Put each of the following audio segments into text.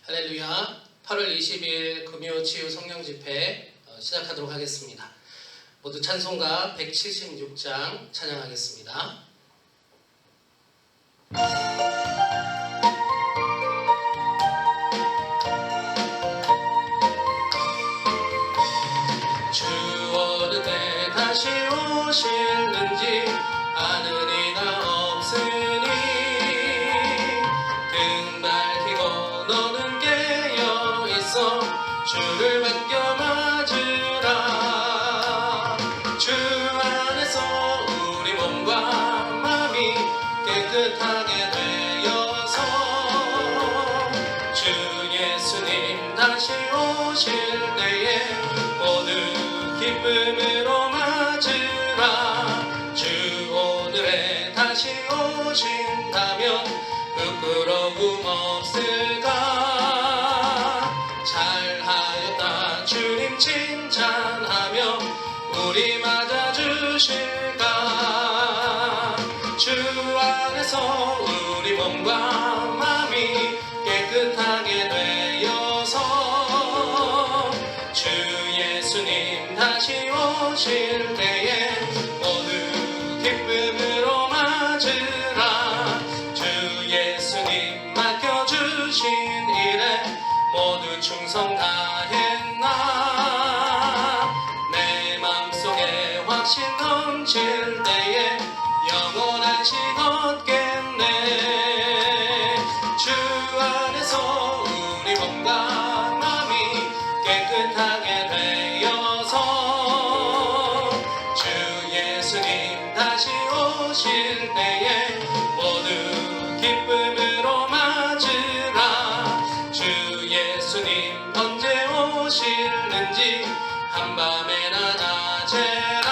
할렐루야. 8월 20일 금요 치유 성령 집회 시작하도록 하겠습니다. 모두 찬송가 176장 찬양하겠습니다. 주 어느 때 다시 오실는지 아는 이가 없으니 등 밝히고 너는 깨어있어 주를 반겨 맞으라. 주 안에서 우리 몸과 마음이 깨끗하게 되어서 주 예수님 다시 오실 때에 모두 기쁨으로 맞으라. 주 오늘에 다시 오신다면 부끄러움 없을까. 잘하였다 주님 칭찬하며 우리 맞아주실까. 주 안에서 우리 몸과 마음이 깨끗하게 되어서 주 예수님 다시 오실 때에 모두 기쁨으로 맞으라. 주 예수님 맡겨주신 일에 모두 충성 다했나. 내 마음속에 확신 넘칠 때에 영원한 식 얻겠네. 주 안에서 우리 몸과 마음이 깨끗하게 되어서 주 예수님 다시 오실 때에 모두 기쁨으로 맞으라. 주 예수님 언제 오실는지 한밤에나 낮에나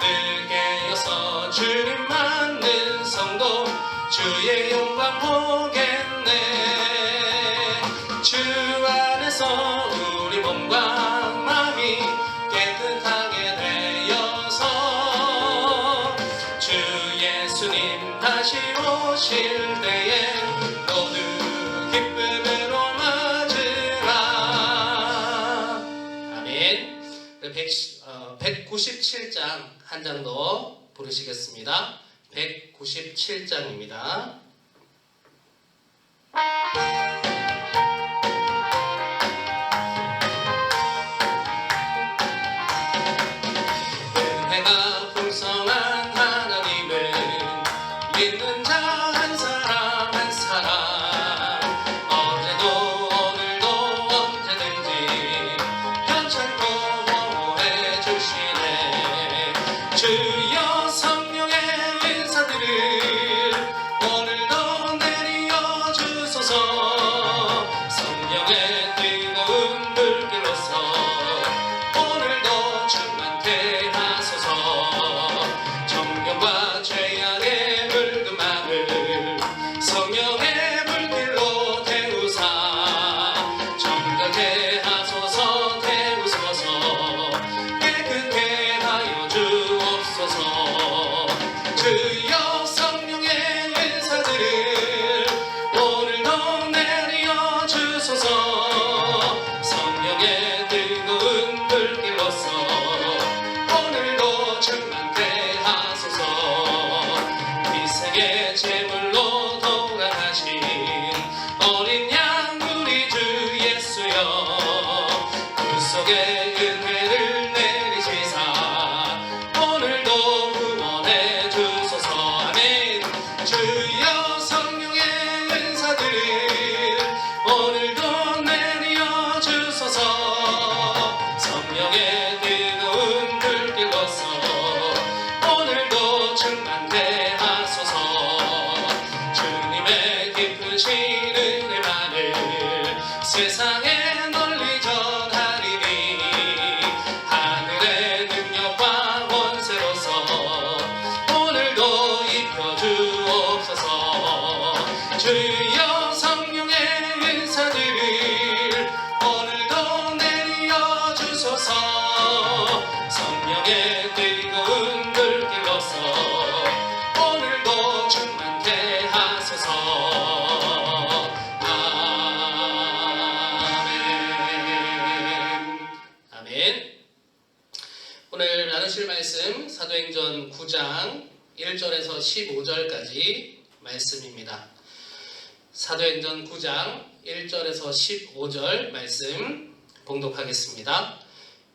늘 깨어서 주님 맞는 성도 주의 영광 보겠네. 주 안에서 우리 몸과 마음이 깨끗하게 되어서 주 예수님 다시 오실 때에 모두 기쁨으로 맞으라. 아멘. 197장 한 장 더 부르시겠습니다. 197장입니다. 은혜가 풍성한 하나님을 믿는 자 한 사람 한 사람 어제도 오늘도 언제든지 괜찮고 보호해 주시네. 주여 성령의 은사들을 오늘도 내려 주소서. 성령의 뜨거운 불길로서 오늘도 충만케 하소서. 정령과 죄악의 붉은 막을 성령의 불길로 태우사 정결케 하소서. 태우소서. 깨끗게 하여 주옵소서. 주여 성령의 은사들을 오늘도 내려 주소서. 성령의 뜨거운 불길로서 오늘도 충만케 하소서. 이 세계 제물로 돌아가신 어린 양 우리 주 예수여 구속의 은혜를 내리시사 오늘도 구원해 주소서. 아멘. 주여 성령의 은사들을 오늘도 내려 주소서. 성령의 뜨거운 불길로서 오늘도 충만케 하소서. 주님의 깊으신 은혜만을 세상에 널리 전하리니 하늘의 능력과 권세로서 오늘도 입혀주옵소서. 주여 성령의 은사들을 오늘도 내려 주소서. 성령의 뜨거운 불길로서 오늘도 충만케 하소서. 오늘 나누실 말씀 사도행전 9장 1절에서 15절까지 말씀입니다. 사도행전 9장 1절에서 15절 말씀 봉독하겠습니다.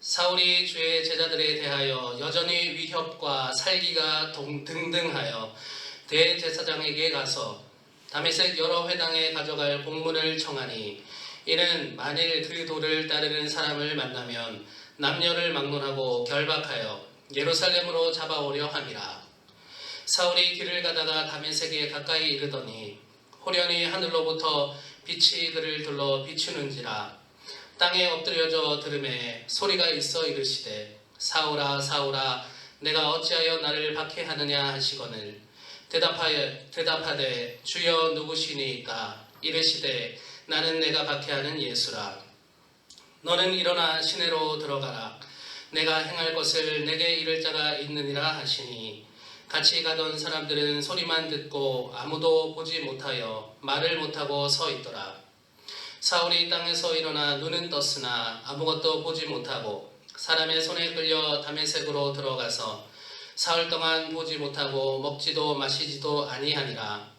사울이 주의 제자들에 대하여 여전히 위협과 살기가 등등하여 대제사장에게 가서 다메섹 여러 회당에 가져갈 공문을 청하니, 이는 만일 그 도를 따르는 사람을 만나면 남녀를 막론하고 결박하여 예루살렘으로 잡아오려 함이라. 사울이 길을 가다가 다메섹에 가까이 이르더니 호련히 하늘로부터 빛이 그를 둘러 비추는지라. 땅에 엎드려져 들음에 소리가 있어 이르시되, 사울아 사울아 내가 어찌하여 나를 박해하느냐 하시거늘, 대답하되 주여 누구시니이까? 이르시되 나는 내가 박해하는 예수라. 너는 일어나 시내로 들어가라. 내가 행할 것을 내게 이를 자가 있느니라 하시니, 같이 가던 사람들은 소리만 듣고 아무도 보지 못하여 말을 못하고 서 있더라. 사울이 땅에서 일어나 눈은 떴으나 아무것도 보지 못하고 사람의 손에 끌려 다메섹으로 들어가서 사흘 동안 보지 못하고 먹지도 마시지도 아니하니라.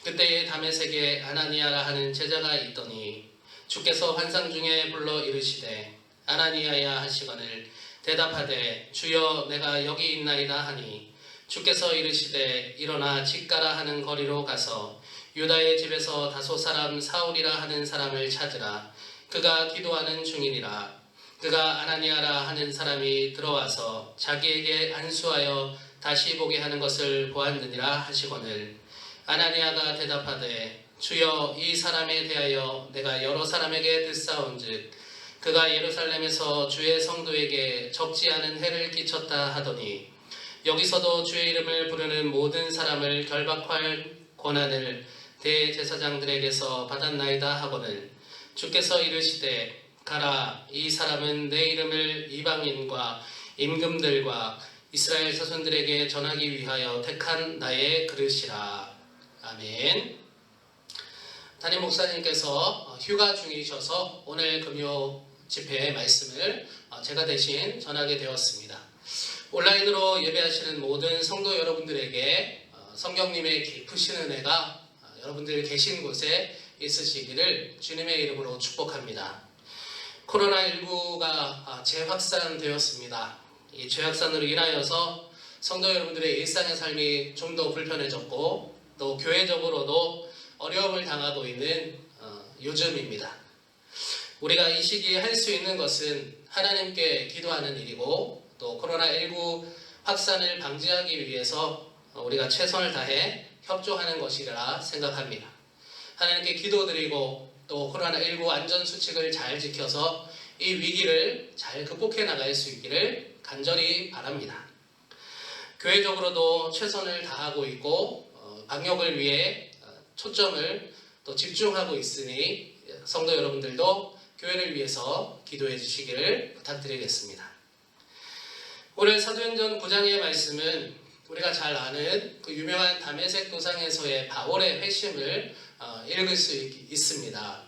그때에 다메섹에 아나니아라 하는 제자가 있더니 주께서 환상 중에 불러 이르시되 아나니아야 하시거늘, 대답하되 주여 내가 여기 있나이다 하니, 주께서 이르시되 일어나 집가라 하는 거리로 가서 유다의 집에서 다소 사람 사울이라 하는 사람을 찾으라. 그가 기도하는 중이니라. 그가 아나니아라 하는 사람이 들어와서 자기에게 안수하여 다시 보게 하는 것을 보았느니라 하시거늘, 아나니아가 대답하되 주여 이 사람에 대하여 내가 여러 사람에게 듣사온즉 그가 예루살렘에서 주의 성도에게 적지 않은 해를 끼쳤다 하더니, 여기서도 주의 이름을 부르는 모든 사람을 결박할 권한을 대제사장들에게서 받았나이다 하거늘, 주께서 이르시되 가라. 이 사람은 내 이름을 이방인과 임금들과 이스라엘 자손들에게 전하기 위하여 택한 나의 그릇이라. 아멘. 담임 목사님께서 휴가 중이셔서 오늘 금요 집회 말씀을 제가 대신 전하게 되었습니다. 온라인으로 예배하시는 모든 성도 여러분들에게 성령님의 깊으신 은혜가 여러분들 계신 곳에 있으시기를 주님의 이름으로 축복합니다. 코로나19가 재확산되었습니다. 이 재확산으로 인하여서 성도 여러분들의 일상의 삶이 좀 더 불편해졌고 또 교회적으로도 어려움을 당하고 있는 요즘입니다. 우리가 이 시기에 할 수 있는 것은 하나님께 기도하는 일이고, 또 코로나19 확산을 방지하기 위해서 우리가 최선을 다해 협조하는 것이라 생각합니다. 하나님께 기도드리고 또 코로나19 안전수칙을 잘 지켜서 이 위기를 잘 극복해 나갈 수 있기를 간절히 바랍니다. 교회적으로도 최선을 다하고 있고 방역을 위해 초점을 또 집중하고 있으니 성도 여러분들도 교회를 위해서 기도해 주시기를 부탁드리겠습니다. 오늘 사도행전 9장의 말씀은 우리가 잘 아는 그 유명한 다메섹 도상에서의 바울의 회심을 읽을 수 있습니다.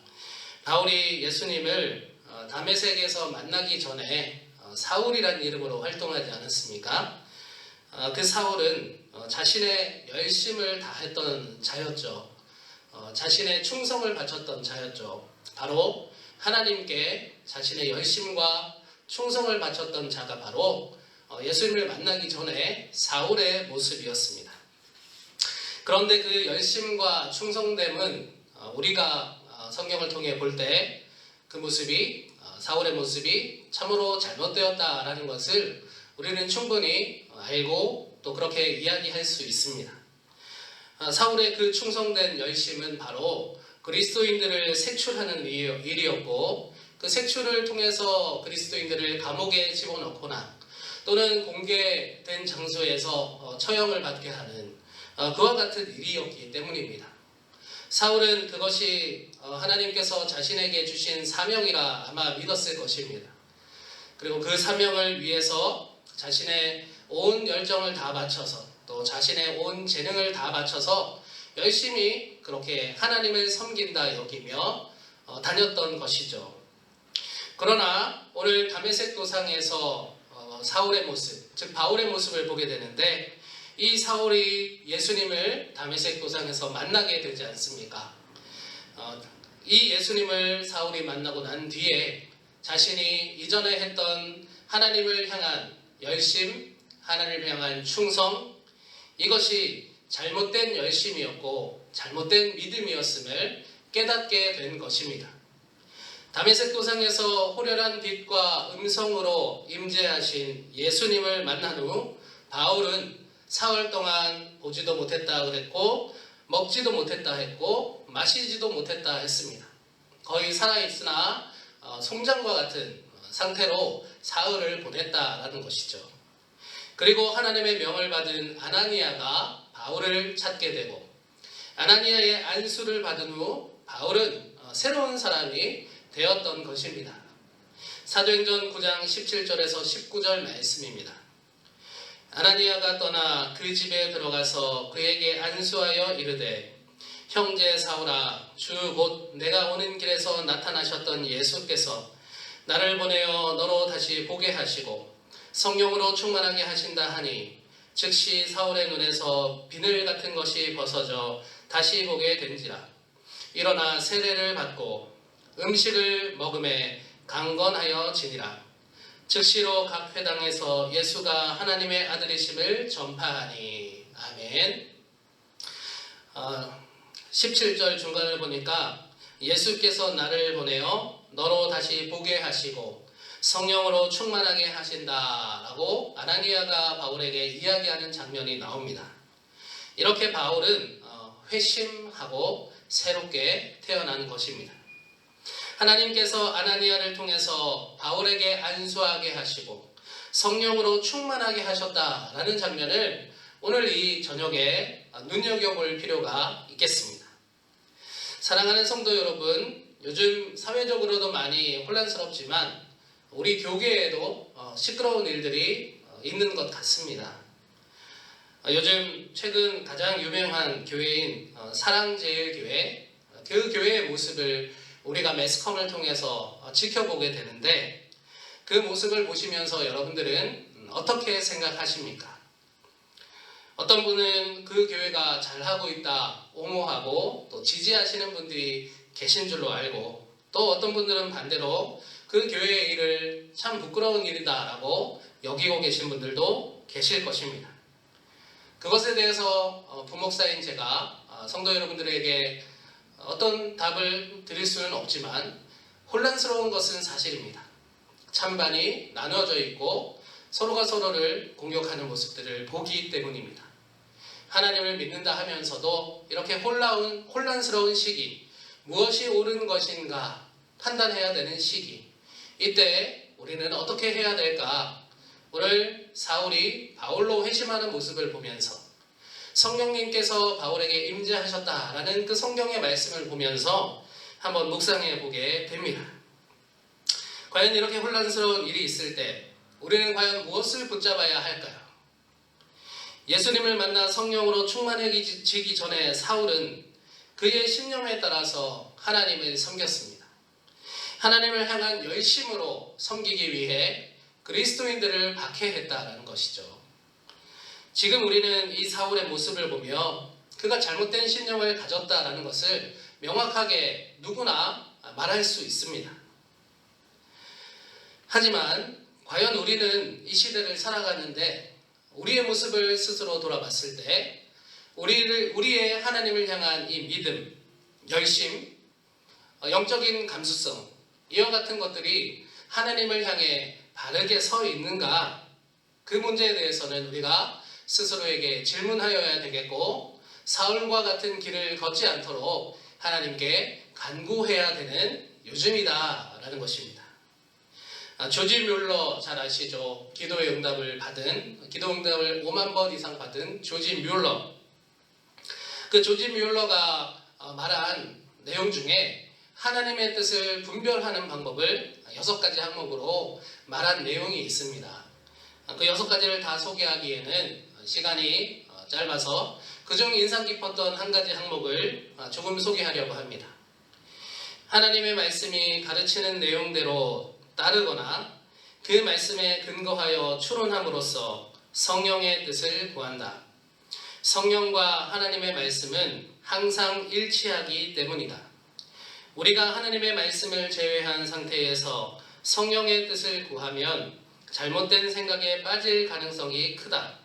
바울이 예수님을 다메섹에서 만나기 전에 사울이라는 이름으로 활동하지 않았습니까? 그 사울은 자신의 열심을 다했던 자였죠. 자신의 충성을 바쳤던 자였죠. 바로 하나님께 자신의 열심과 충성을 바쳤던 자가 바로 예수님을 만나기 전에 사울의 모습이었습니다. 그런데 그 열심과 충성됨은 우리가 성경을 통해 볼 때 그 모습이 사울의 모습이 참으로 잘못되었다라는 것을 우리는 충분히 알고 또 그렇게 이야기할 수 있습니다. 사울의 그 충성된 열심은 바로 그리스도인들을 색출하는 일이었고, 그 색출을 통해서 그리스도인들을 감옥에 집어넣거나 또는 공개된 장소에서 처형을 받게 하는 그와 같은 일이었기 때문입니다. 사울은 그것이 하나님께서 자신에게 주신 사명이라 아마 믿었을 것입니다. 그리고 그 사명을 위해서 자신의 온 열정을 다 바쳐서 또 자신의 온 재능을 다 바쳐서 열심히 그렇게 하나님을 섬긴다 여기며 다녔던 것이죠. 그러나 오늘 다메섹 도상에서 사울의 모습, 즉 바울의 모습을 보게 되는데, 이 사울이 예수님을 다메섹 도상에서 만나게 되지 않습니까? 이 예수님을 사울이 만나고 난 뒤에 자신이 이전에 했던 하나님을 향한 열심, 하나님을 향한 충성, 이것이 잘못된 열심이었고 잘못된 믿음이었음을 깨닫게 된 것입니다. 다메섹 도상에서 호련한 빛과 음성으로 임재하신 예수님을 만난 후 바울은 사흘 동안 보지도 못했다 그랬고, 먹지도 못했다 했고, 마시지도 못했다 했습니다. 거의 살아있으나 송장과 같은 상태로 사흘을 보냈다라는 것이죠. 그리고 하나님의 명을 받은 아나니아가 바울을 찾게 되고, 아나니아의 안수를 받은 후 바울은 새로운 사람이 되었던 것입니다. 사도행전 9장 17절에서 19절 말씀입니다. 아나니아가 떠나 그 집에 들어가서 그에게 안수하여 이르되, 형제 사울아, 주 곧 내가 오는 길에서 나타나셨던 예수께서 나를 보내어 너로 다시 보게 하시고 성령으로 충만하게 하신다 하니, 즉시 사울의 눈에서 비늘 같은 것이 벗어져 다시 보게 된지라. 일어나 세례를 받고 음식을 먹음에 강건하여 지니라. 즉시로 각 회당에서 예수가 하나님의 아들이심을 전파하니. 아멘. 17절 중간을 보니까 예수께서 나를 보내어 너로 다시 보게 하시고 성령으로 충만하게 하신다라고 아나니아가 바울에게 이야기하는 장면이 나옵니다. 이렇게 바울은 회심하고 새롭게 태어난 것입니다. 하나님께서 아나니아를 통해서 바울에게 안수하게 하시고 성령으로 충만하게 하셨다라는 장면을 오늘 이 저녁에 눈여겨볼 필요가 있겠습니다. 사랑하는 성도 여러분, 요즘 사회적으로도 많이 혼란스럽지만 우리 교계에도 시끄러운 일들이 있는 것 같습니다. 요즘 최근 가장 유명한 교회인 사랑제일교회, 그 교회의 모습을 우리가 매스컴을 통해서 지켜보게 되는데, 그 모습을 보시면서 여러분들은 어떻게 생각하십니까? 어떤 분은 그 교회가 잘하고 있다 옹호하고 또 지지하시는 분들이 계신 줄로 알고, 또 어떤 분들은 반대로 그 교회의 일을 참 부끄러운 일이다 라고 여기고 계신 분들도 계실 것입니다. 그것에 대해서 부목사인 제가 성도 여러분들에게 어떤 답을 드릴 수는 없지만, 혼란스러운 것은 사실입니다. 찬반이 나누어져 있고 서로가 서로를 공격하는 모습들을 보기 때문입니다. 하나님을 믿는다 하면서도 이렇게 혼란스러운 시기, 무엇이 옳은 것인가 판단해야 되는 시기, 이때 우리는 어떻게 해야 될까? 오늘 사울이 바울로 회심하는 모습을 보면서 성령님께서 바울에게 임재하셨다라는 그 성경의 말씀을 보면서 한번 묵상해 보게 됩니다. 과연 이렇게 혼란스러운 일이 있을 때 우리는 과연 무엇을 붙잡아야 할까요? 예수님을 만나 성령으로 충만해지기 전에 사울은 그의 신념에 따라서 하나님을 섬겼습니다. 하나님을 향한 열심으로 섬기기 위해 그리스도인들을 박해했다라는 것이죠. 지금 우리는 이 사울의 모습을 보며 그가 잘못된 신념을 가졌다라는 것을 명확하게 누구나 말할 수 있습니다. 하지만 과연 우리는 이 시대를 살아가는데 우리의 모습을 스스로 돌아봤을 때 우리의 하나님을 향한 이 믿음, 열심, 영적인 감수성, 이와 같은 것들이 하나님을 향해 바르게 서 있는가? 그 문제에 대해서는 우리가 스스로에게 질문하여야 되겠고, 사울과 같은 길을 걷지 않도록 하나님께 간구해야 되는 요즘이다라는 것입니다. 조지 뮬러 잘 아시죠? 기도의 응답을 5만 번 이상 받은 조지 뮬러. 그 조지 뮬러가 말한 내용 중에 하나님의 뜻을 분별하는 방법을 6가지 항목으로 말한 내용이 있습니다. 그 6가지를 다 소개하기에는 시간이 짧아서 그중 인상 깊었던 한 가지 항목을 조금 소개하려고 합니다. 하나님의 말씀이 가르치는 내용대로 따르거나 그 말씀에 근거하여 추론함으로써 성령의 뜻을 구한다. 성령과 하나님의 말씀은 항상 일치하기 때문이다. 우리가 하나님의 말씀을 제외한 상태에서 성령의 뜻을 구하면 잘못된 생각에 빠질 가능성이 크다.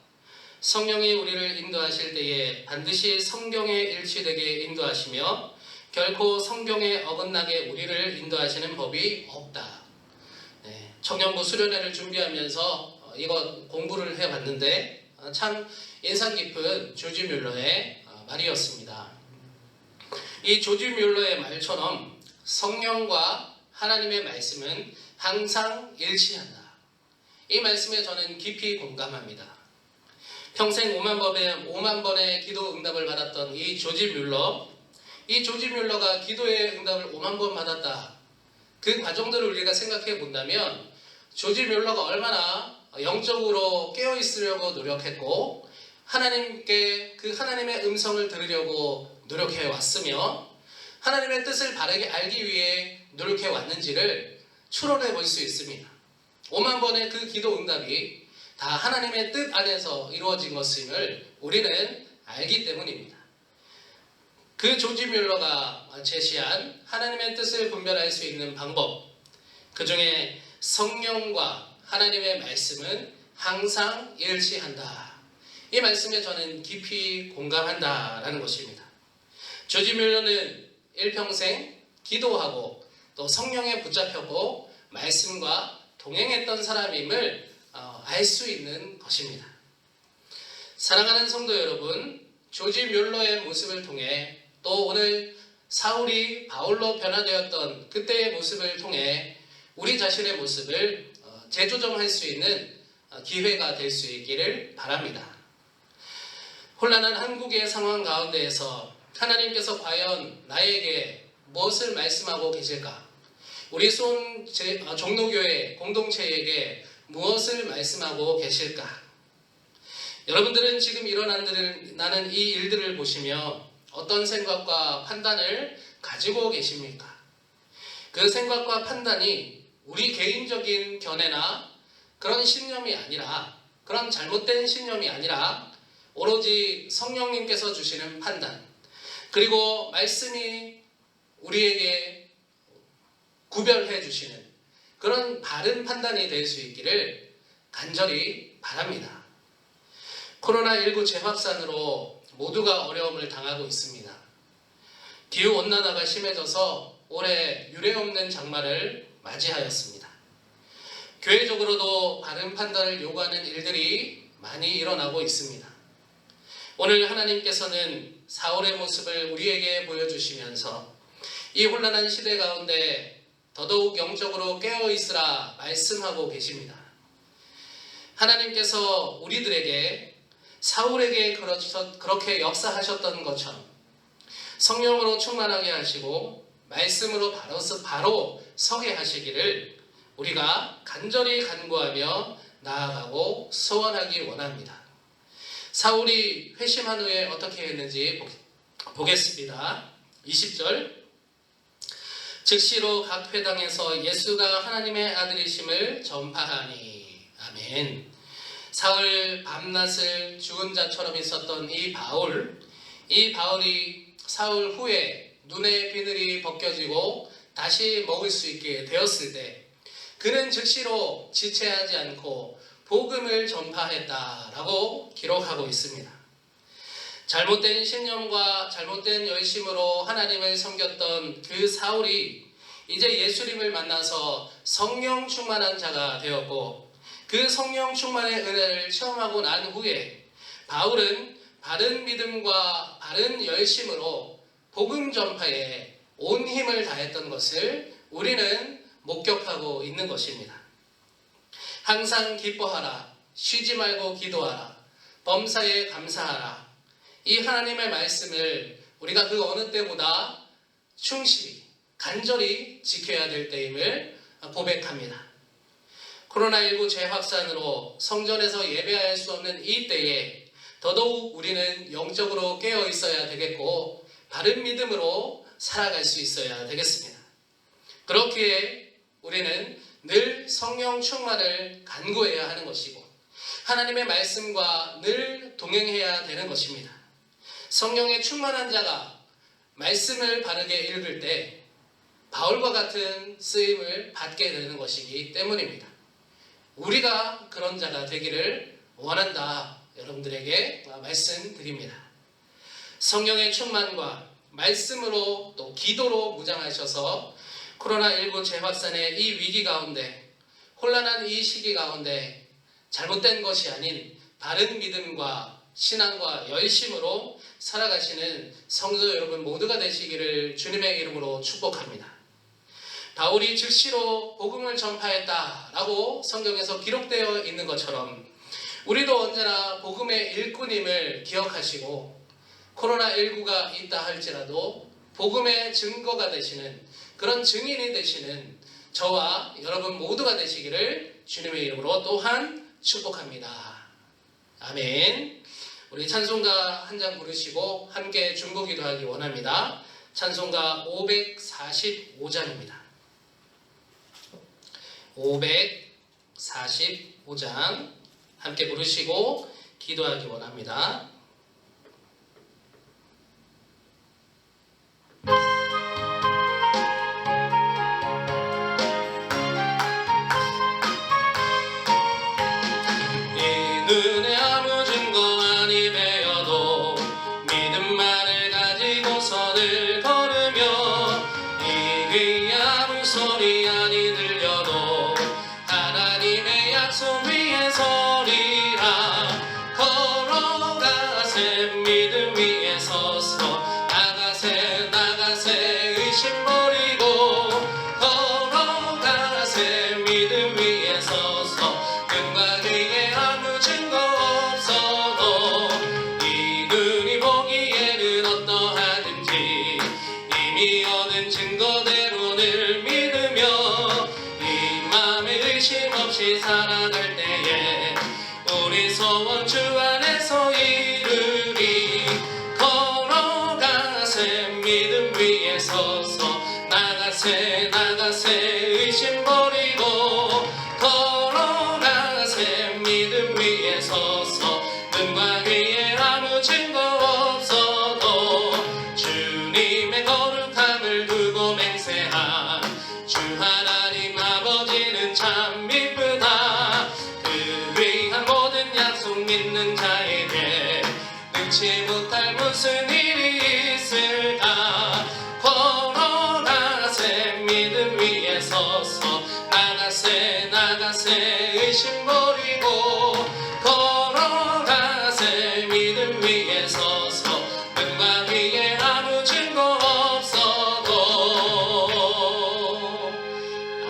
성령이 우리를 인도하실 때에 반드시 성경에 일치되게 인도하시며 결코 성경에 어긋나게 우리를 인도하시는 법이 없다. 청년부 수련회를 준비하면서 이거 공부를 해봤는데 참 인상 깊은 조지 뮬러의 말이었습니다. 이 조지 뮬러의 말처럼 성령과 하나님의 말씀은 항상 일치한다. 이 말씀에 저는 깊이 공감합니다. 평생 5만 번의 기도 응답을 받았던 이 조지 뮬러가 기도의 응답을 5만 번 받았다. 그 과정들을 우리가 생각해 본다면 조지 뮬러가 얼마나 영적으로 깨어 있으려고 노력했고 하나님께 그 하나님의 음성을 들으려고 노력해 왔으며 하나님의 뜻을 바르게 알기 위해 노력해 왔는지를 추론해 볼 수 있습니다. 5만 번의 그 기도 응답이 다 하나님의 뜻 안에서 이루어진 것임을 우리는 알기 때문입니다. 그 조지 뮬러가 제시한 하나님의 뜻을 분별할 수 있는 방법, 그 중에 성령과 하나님의 말씀은 항상 일치한다. 이 말씀에 저는 깊이 공감한다라는 것입니다. 조지 뮬러는 일평생 기도하고 또 성령에 붙잡혔고 말씀과 동행했던 사람임을 알 수 있는 것입니다. 사랑하는 성도 여러분, 조지 뮬러의 모습을 통해 또 오늘 사울이 바울로 변화되었던 그때의 모습을 통해 우리 자신의 모습을 재조정할 수 있는 기회가 될 수 있기를 바랍니다. 혼란한 한국의 상황 가운데에서 하나님께서 과연 나에게 무엇을 말씀하고 계실까? 우리 수원 종로교회 공동체에게 무엇을 말씀하고 계실까? 여러분들은 지금 일어나는 이 일들을 보시며 어떤 생각과 판단을 가지고 계십니까? 그 생각과 판단이 우리 개인적인 견해나 그런 신념이 아니라, 그런 잘못된 신념이 아니라 오로지 성령님께서 주시는 판단, 그리고 말씀이 우리에게 구별해 주시는 그런 바른 판단이 될 수 있기를 간절히 바랍니다. 코로나19 재확산으로 모두가 어려움을 당하고 있습니다. 기후온난화가 심해져서 올해 유례없는 장마를 맞이하였습니다. 교회적으로도 바른 판단을 요구하는 일들이 많이 일어나고 있습니다. 오늘 하나님께서는 사울의 모습을 우리에게 보여주시면서 이 혼란한 시대 가운데 더더욱 영적으로 깨어있으라 말씀하고 계십니다. 하나님께서 우리들에게 사울에게 그렇게 역사하셨던 것처럼 성령으로 충만하게 하시고 말씀으로 바로 서게 하시기를 우리가 간절히 간구하며 나아가고 소원하기 원합니다. 사울이 회심한 후에 어떻게 했는지 보겠습니다. 20절, 즉시로 각 회당에서 예수가 하나님의 아들이심을 전파하니. 아멘. 사흘 밤낮을 죽은 자처럼 있었던 이 바울이 사흘 후에 눈의 비늘이 벗겨지고 다시 먹을 수 있게 되었을 때 그는 즉시로 지체하지 않고 복음을 전파했다라고 기록하고 있습니다. 잘못된 신념과 잘못된 열심으로 하나님을 섬겼던 그 사울이 이제 예수님을 만나서 성령 충만한 자가 되었고 그 성령 충만의 은혜를 체험하고 난 후에 바울은 바른 믿음과 바른 열심으로 복음 전파에 온 힘을 다했던 것을 우리는 목격하고 있는 것입니다. 항상 기뻐하라, 쉬지 말고 기도하라, 범사에 감사하라. 이 하나님의 말씀을 우리가 그 어느 때보다 충실히 간절히 지켜야 될 때임을 고백합니다. 코로나19 재확산으로 성전에서 예배할 수 없는 이 때에 더더욱 우리는 영적으로 깨어 있어야 되겠고 바른 믿음으로 살아갈 수 있어야 되겠습니다. 그렇기에 우리는 늘 성령 충만을 간구해야 하는 것이고 하나님의 말씀과 늘 동행해야 되는 것입니다. 성령의 충만한 자가 말씀을 바르게 읽을 때 바울과 같은 쓰임을 받게 되는 것이기 때문입니다. 우리가 그런 자가 되기를 원한다. 여러분들에게 말씀드립니다. 성령의 충만과 말씀으로 또 기도로 무장하셔서 코로나19 재확산의 이 위기 가운데, 혼란한 이 시기 가운데 잘못된 것이 아닌 바른 믿음과 신앙과 열심으로 살아가시는 성도 여러분 모두가 되시기를 주님의 이름으로 축복합니다. 바울이 즉시로 복음을 전파했다라고 성경에서 기록되어 있는 것처럼 우리도 언제나 복음의 일꾼임을 기억하시고 코로나19가 있다 할지라도 복음의 증거가 되시는 그런 증인이 되시는 저와 여러분 모두가 되시기를 주님의 이름으로 또한 축복합니다. 아멘. 우리 찬송가 한 장 부르시고 함께 중보기도 하기 원합니다. 찬송가 545장입니다. 545장 함께 부르시고 기도하기 원합니다. 눈에 아무 증거 아니 배어도 믿음만을 가지고서 늘 걸으며 이 귀에 아무 소리 아니 들려도 하나님의 약속 위에 서리라. 걸어가세 믿음 위에 서서 나가세 나가세 의심 버리고 걸어가세 믿음 위에 서서 눈과 귀에 아무 증거 없어도 이 눈이 보기에는 어떠하든지 이미 얻은 증거대로 늘 믿으며 이 맘에 의심 없이 살아갈 때에 우리 소원 주 안에서 이루리. 걸어가세 믿음 위에 서서 나가세 나가세 의심 버리고 걸어가세 믿음 위에 서서 눈과 귀에 아무 증거 없어도 주님의 거룩함을 두고 맹세한 주 하나님 아버지는 참 미쁘다. 그 위한 모든 약속 믿는 자에게 능치 못할 무슨 일이 있을까. 걸어가세 믿음 위에 서서 나가세 나가세 의심 버리고 걸어가세 믿음 위에 서서 눈과 귀에 아무 증거 없어도.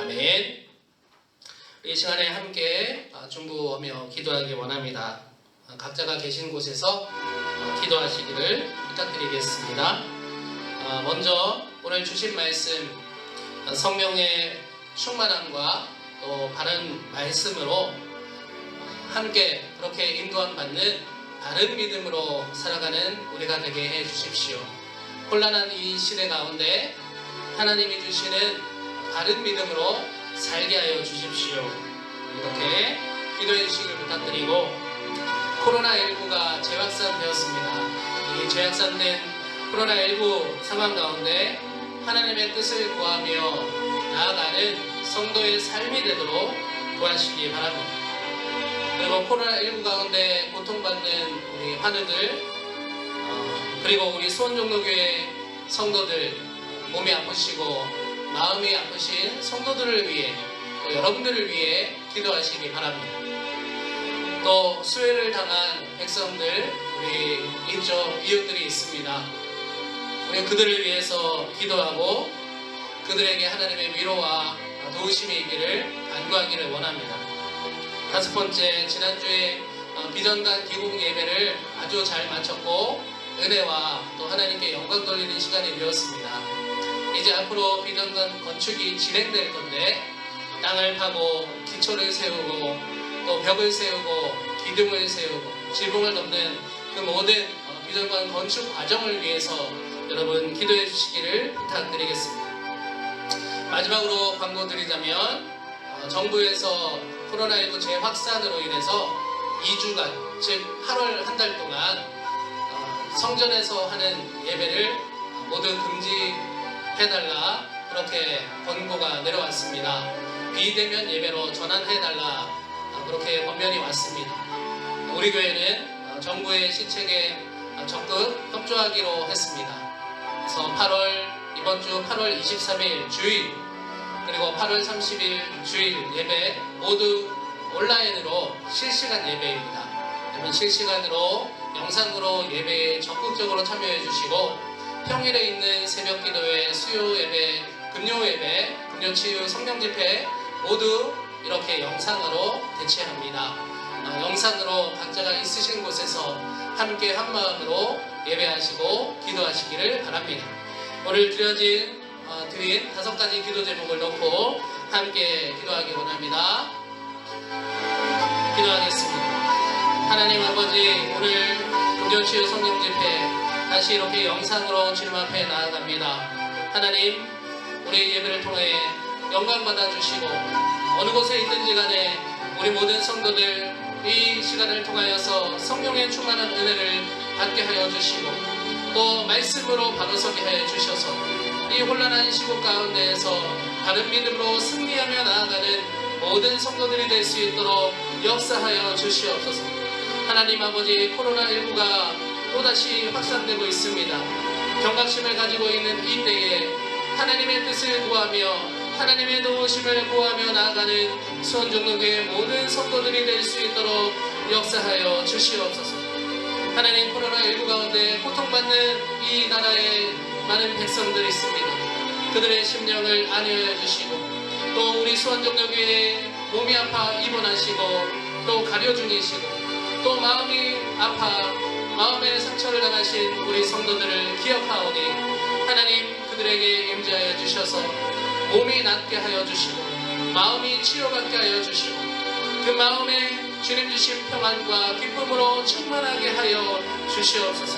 아멘. 이 시간에 함께 중보하며 기도하기 원합니다. 각자가 계신 곳에서 기도하시기를 부탁드리겠습니다. 먼저 오늘 주신 말씀 성령의 충만함과 또 바른 말씀으로 함께 그렇게 인도함 받는 바른 믿음으로 살아가는 우리가 되게 해 주십시오. 혼란한 이 시대 가운데 하나님이 주시는 바른 믿음으로 살게 하여 주십시오. 이렇게 기도해 주시길 부탁드리고, 코로나19가 재확산되었습니다. 이 재확산된 코로나19 상황 가운데 하나님의 뜻을 구하며 나아가는 성도의 삶이 되도록 도와주시기 바랍니다. 그리고 코로나19 가운데 고통받는 우리 환우들, 그리고 우리 수원종로교회 성도들, 몸이 아프시고 마음이 아프신 성도들을 위해, 또 여러분들을 위해 기도하시기 바랍니다. 또 수혜를 당한 백성들, 우리 이웃들이 있습니다. 우리 그들을 위해서 기도하고 그들에게 하나님의 위로와 도우심이 있기를 간구하기를 원합니다. 다섯 번째, 지난주에 비전관 기공 예배를 아주 잘 마쳤고 은혜와 또 하나님께 영광 돌리는 시간이 되었습니다. 이제 앞으로 비전관 건축이 진행될 건데 땅을 파고 기초를 세우고 또 벽을 세우고 기둥을 세우고 지붕을 덮는 그 모든 비전관 건축 과정을 위해서 여러분 기도해 주시기를 부탁드리겠습니다. 마지막으로 광고 드리자면 정부에서 코로나19 재확산으로 인해서 2주간, 즉 8월 한 달 동안 성전에서 하는 예배를 모두 금지해달라, 그렇게 권고가 내려왔습니다. 비대면 예배로 전환해달라, 그렇게 권면이 왔습니다. 우리 교회는 정부의 시책에 적극 협조하기로 했습니다. 그래서 이번 주 8월 23일 주일, 그리고 8월 30일 주일 예배 모두 온라인으로 실시간 예배입니다. 여러분 실시간으로 영상으로 예배에 적극적으로 참여해 주시고, 평일에 있는 새벽 기도회, 수요 예배, 금요 예배, 금요 치유 성령 집회 모두 이렇게 영상으로 대체합니다. 영상으로 각자가 있으신 곳에서 함께 한 마음으로 예배하시고 기도하시기를 바랍니다. 오늘 드린 5가지 기도 제목을 놓고 함께 기도하기 원합니다. 기도하겠습니다. 하나님 아버지, 오늘 금요치유 성령 집회 다시 이렇게 영상으로 주님 앞에 나아갑니다. 하나님, 우리 예배를 통해 영광 받아주시고, 어느 곳에 있든지 간에 우리 모든 성도들 이 시간을 통하여서 성령의 충만한 은혜를 받게 하여 주시고, 또 말씀으로 바로서게 하여 주셔서 이 혼란한 시국 가운데에서 바른 믿음으로 승리하며 나아가는 모든 성도들이 될 수 있도록 역사하여 주시옵소서. 하나님 아버지, 코로나19가 또다시 확산되고 있습니다. 경각심을 가지고 있는 이 때에 하나님의 뜻을 구하며 하나님의 도우심을 구하며 나아가는 수원종로교회 모든 성도들이 될 수 있도록 역사하여 주시옵소서. 하나님, 코로나19 가운데 고통받는 이 나라에 많은 백성들이 있습니다. 그들의 심령을 안위하여 주시고, 또 우리 수원종로교회에 몸이 아파 입원하시고 또 가려 중이시고, 또 마음이 아파 마음의 상처를 당하신 우리 성도들을 기억하오니, 하나님 그들에게 임재하여 주셔서 몸이 낫게 하여 주시고 마음이 치료받게 하여 주시고, 그 마음에 주님 주신 평안과 기쁨으로 충만하게 하여 주시옵소서.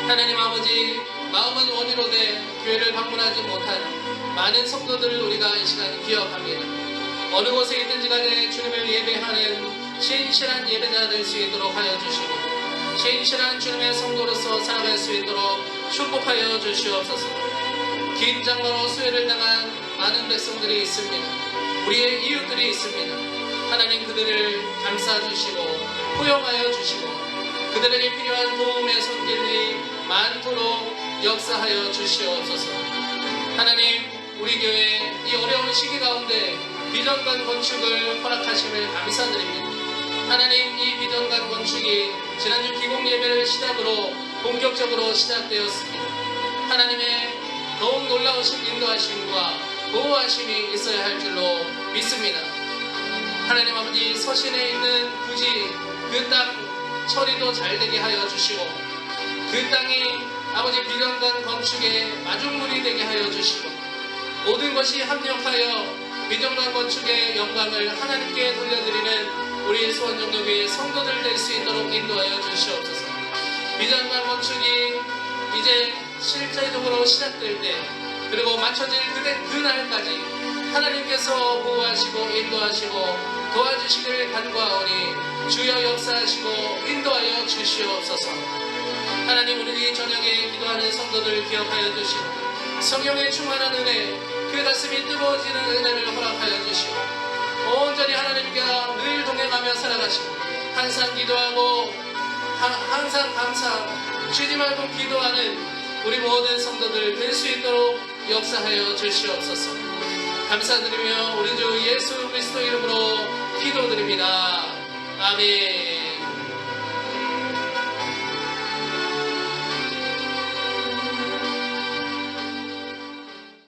하나님 아버지, 마음은 원이로 돼 교회를 방문하지 못한 많은 성도들을 우리가 이 시간 기억합니다. 어느 곳에 있든지 간에 주님을 예배하는 신실한 예배자 될 수 있도록 하여 주시고, 신실한 주님의 성도로서 살아갈 수 있도록 축복하여 주시옵소서. 긴 장마로 수해를 당한 많은 백성들이 있습니다. 우리의 이웃들이 있습니다. 하나님, 그들을 감싸주시고 포용하여 주시고 그들에게 필요한 도움의 손길이 많도록 역사하여 주시옵소서. 하나님, 우리 교회 이 어려운 시기 가운데 비전관 건축을 허락하심을 감사드립니다. 하나님, 이 비전관 건축이 지난주 기공 예배를 시작으로 본격적으로 시작되었습니다. 하나님의 더욱 놀라우신 인도하심과 보호하심이 있어야 할 줄로 믿습니다. 하나님 아버지, 서신에 있는 부지 그 땅 처리도 잘 되게 하여 주시고, 그 땅이 아버지 비전관 건축의 마중물이 되게 하여 주시고, 모든 것이 합력하여 비전관 건축의 영광을 하나님께 돌려드리는 우리 수원종로교회 성도들 될 수 있도록 인도하여 주시옵소서. 비전관 건축이 이제 실제적으로 시작될 때, 그리고 마쳐질 그날까지 하나님께서 보호하시고 인도하시고 도와주시길 간구하오니 주여 역사하시고 인도하여 주시옵소서. 하나님, 우리 저녁에 기도하는 성도들 기억하여 주시고, 성령의 충만한 은혜, 그 가슴이 뜨거워지는 은혜를 허락하여 주시고, 온전히 하나님과 늘 동행하며 살아가시고, 항상 기도하고 항상 감사하고 쉬지 말고 기도하는 우리 모든 성도들 될 수 있도록 역사하여 주시옵소서. 감사드리며 우리 주 예수 그리스도 이름으로 기도드립니다. 아멘.